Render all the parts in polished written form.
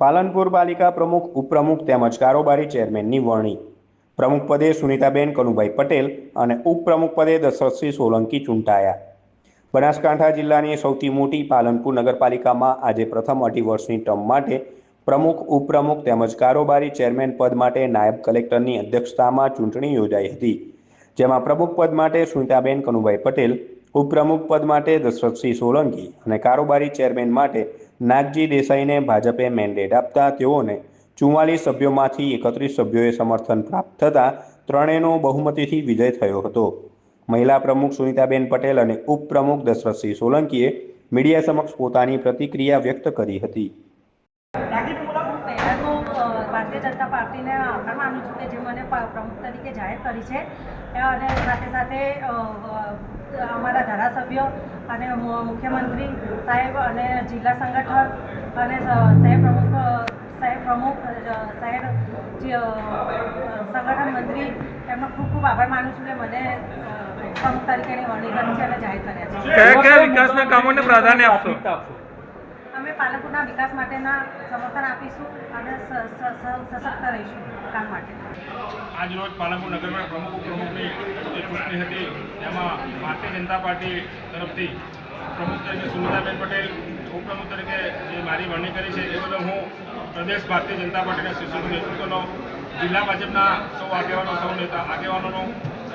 પાલનપુર પાલિકા પ્રમુખ ઉપપ્રમુખ તેમજ કારોબારી ચેરમેનની વરણી. પ્રમુખ પદે સુનિતાબેન કનુભાઈ પટેલ અને ઉપપ્રમુખ પદે દશરથસિંહ સોલંકી ચૂંટાયા. બનાસકાંઠા જિલ્લાની સૌથી મોટી પાલનપુર નગરપાલિકામાં આજે પ્રથમ અઢી વર્ષની ટર્મ માટે પ્રમુખ ઉપપ્રમુખ તેમજ કારોબારી ચેરમેન પદ માટે નાયબ કલેક્ટરની અધ્યક્ષતામાં ચૂંટણી યોજાઈ હતી, જેમાં પ્રમુખ પદ માટે સુનિતાબેન કનુભાઈ પટેલ, ઉપપ્રમુખ પદ માટે દશરથસિંહ સોલંકી અને કારોબારી ચેરમેન માટે નાગજી દેસાઈને ભાજપે મેન્ડેટ આપતા તેઓને 44 સભ્યોમાંથી 31 સભ્યોએ સમર્થન પ્રાપ્ત થતાં ત્રણેયનો બહુમતીથી વિજય થયો હતો. મહિલા પ્રમુખ સુનિતાબેન પટેલ અને ઉપપ્રમુખ દશરથસિંહ સોલંકીએ મીડિયા સમક્ષ પોતાની પ્રતિક્રિયા વ્યક્ત કરી હતી. પહેલાં તો ભારતીય જનતા પાર્ટીને આભાર માનું છું કે જે મને પ્રમુખ તરીકે જાહેર કરી છે, અને સાથે સાથે અમારા ધારાસભ્યો અને મુખ્યમંત્રી સાહેબ અને જિલ્લા સંગઠન અને શહેર પ્રમુખ સંગઠન મંત્રી એમનો ખૂબ ખૂબ આભાર માનું છું કે મને પ્રમુખ તરીકેની વરણી કરી છે અને જાહેર કર્યા છે. કયા કયા વિકાસના કામોને પ્રાધાન્ય આપશો? અમે પાલનપુરના વિકાસ માટેના સમર્થન આપીશું અને સશક્ત રહીશું કામ માટે. આજ રોજ પાલનપુર નગરમાં પ્રમુખ ઉપપ્રમુખની જે ચૂંટણી હતી તેમાં ભારતીય જનતા પાર્ટી તરફથી પ્રમુખ તરીકે સુનિતાબેન પટેલ, ઉપપ્રમુખ તરીકે જે મારી વરણી કરી છે એ બદલ હું પ્રદેશ ભારતીય જનતા પાર્ટીના શિક્ષક નેતૃત્વનો, જિલ્લા ભાજપના સૌ આગેવાનો, સૌ નેતા આગેવાનોનો,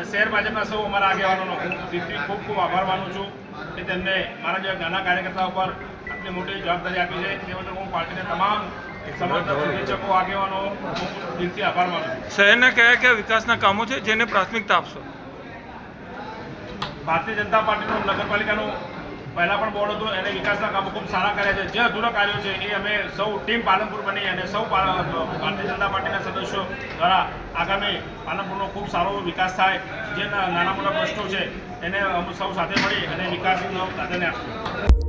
શહેર ભાજપના સૌ અમારા આગેવાનોનો હું દિલથી ખૂબ ખૂબ આભાર માનું છું કે તેમને મારા જેવા નાના કાર્યકર્તાઓ પર આટલી મોટી જવાબદારી આપી છે. તે બદલ હું પાર્ટીના તમામ સમર્થક, શુભેચ્છકો, આગેવાનો હું દિલથી આભાર માનું છું. શહેરના કયા કયા વિકાસના કામો છે જેને પ્રાથમિકતા આપશો? ભારતીય જનતા પાર્ટીનું નગરપાલિકાનું પહેલાં પણ બોર્ડ હતું, એને વિકાસના કામો ખૂબ સારા કર્યા છે. જે અધૂરા કાર્યો છે એ અમે સૌ ટીમ પાલનપુર બની અને સૌ ભારતીય જનતા પાર્ટીના સદસ્યો દ્વારા આગામી પાલનપુરનો ખૂબ સારો વિકાસ થાય, જે નાના મોટા પ્રશ્નો છે એને અમે સૌ સાથે મળી અને વિકાસનો પ્રાધાન્ય આપશું.